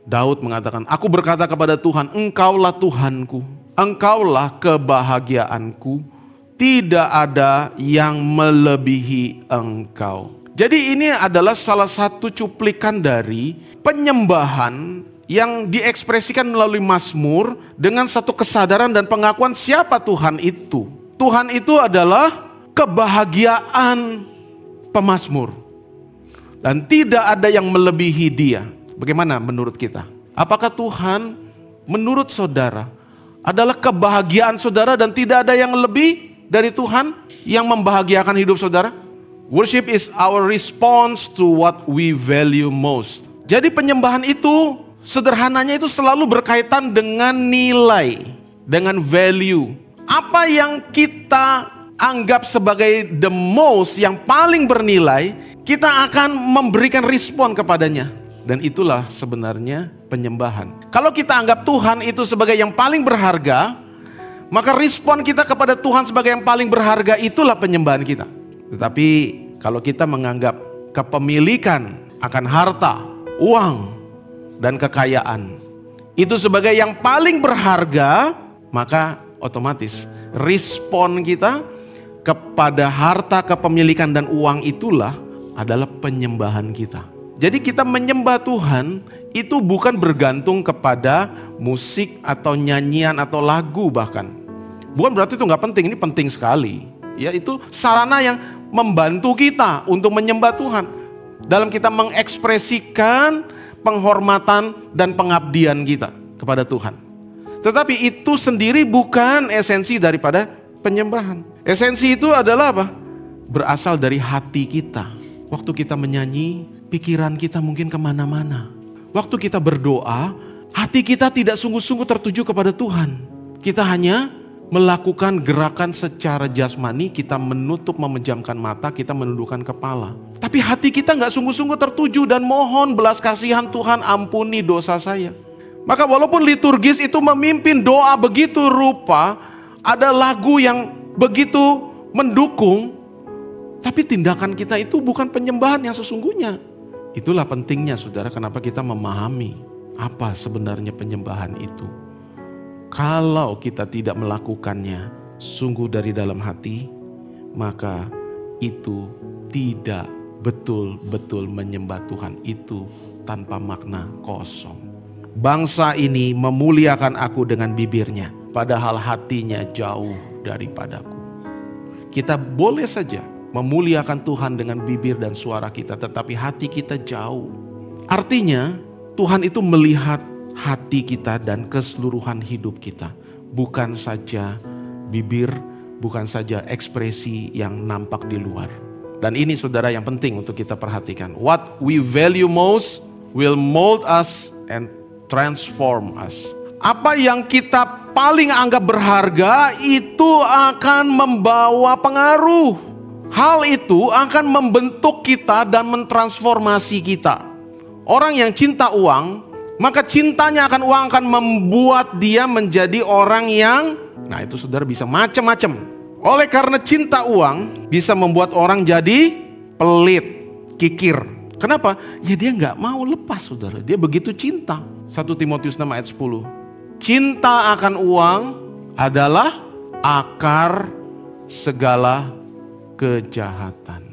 Daud mengatakan, aku berkata kepada Tuhan, Engkaulah Tuhanku, Engkaulah kebahagiaanku, tidak ada yang melebihi Engkau. Jadi ini adalah salah satu cuplikan dari penyembahan yang diekspresikan melalui Mazmur dengan satu kesadaran dan pengakuan siapa Tuhan itu. Tuhan itu adalah kebahagiaan pemazmur. Dan tidak ada yang melebihi dia. Bagaimana menurut kita? Apakah Tuhan menurut saudara adalah kebahagiaan saudara dan tidak ada yang lebih dari Tuhan yang membahagiakan hidup saudara? Worship is our response to what we value most. Jadi penyembahan itu sederhananya itu selalu berkaitan dengan nilai, dengan value. Apa yang kita anggap sebagai the most, yang paling bernilai, kita akan memberikan respon kepadanya. Dan itulah sebenarnya penyembahan. Kalau kita anggap Tuhan itu sebagai yang paling berharga, maka respon kita kepada Tuhan sebagai yang paling berharga itulah penyembahan kita. Tetapi kalau kita menganggap kepemilikan akan harta, uang, dan kekayaan itu sebagai yang paling berharga, maka otomatis respon kita kepada harta, kepemilikan, dan uang itulah adalah penyembahan kita. Jadi kita menyembah Tuhan itu bukan bergantung kepada musik atau nyanyian atau lagu bahkan. Bukan berarti itu gak penting, ini penting sekali. Ya, itu sarana yang membantu kita untuk menyembah Tuhan. Dalam kita mengekspresikan penghormatan dan pengabdian kita kepada Tuhan. Tetapi itu sendiri bukan esensi daripada penyembahan. Esensi itu adalah apa? Berasal dari hati kita. Waktu kita menyanyi, pikiran kita mungkin kemana-mana. Waktu kita berdoa, hati kita tidak sungguh-sungguh tertuju kepada Tuhan. Kita hanya melakukan gerakan secara jasmani, kita menutup, memejamkan mata, kita menundukkan kepala. Tapi hati kita gak sungguh-sungguh tertuju dan mohon belas kasihan Tuhan, ampuni dosa saya. Maka walaupun liturgis itu memimpin doa begitu rupa, ada lagu yang begitu mendukung, tapi tindakan kita itu bukan penyembahan yang sesungguhnya. Itulah pentingnya saudara, kenapa kita memahami apa sebenarnya penyembahan itu. Kalau kita tidak melakukannya sungguh dari dalam hati, maka itu tidak betul-betul menyembah Tuhan, itu tanpa makna, kosong. Bangsa ini memuliakan aku dengan bibirnya, padahal hatinya jauh daripadaku. Kita boleh saja memuliakan Tuhan dengan bibir dan suara kita, tetapi hati kita jauh. Artinya Tuhan itu melihat hati kita dan keseluruhan hidup kita, bukan saja bibir, bukan saja ekspresi yang nampak di luar. Dan ini saudara yang penting untuk kita perhatikan. What we value most will mold us and transform us. Apa yang kita paling anggap berharga itu akan membawa pengaruh. Hal itu akan membentuk kita dan mentransformasi kita. Orang yang cinta uang, maka cintanya akan uang akan membuat dia menjadi orang yang, nah itu saudara bisa macam-macam. Oleh karena cinta uang bisa membuat orang jadi pelit, kikir. Kenapa? Ya dia gak mau lepas saudara, dia begitu cinta. 1 Timotius 6 ayat 10. Cinta akan uang adalah akar segala kejahatan.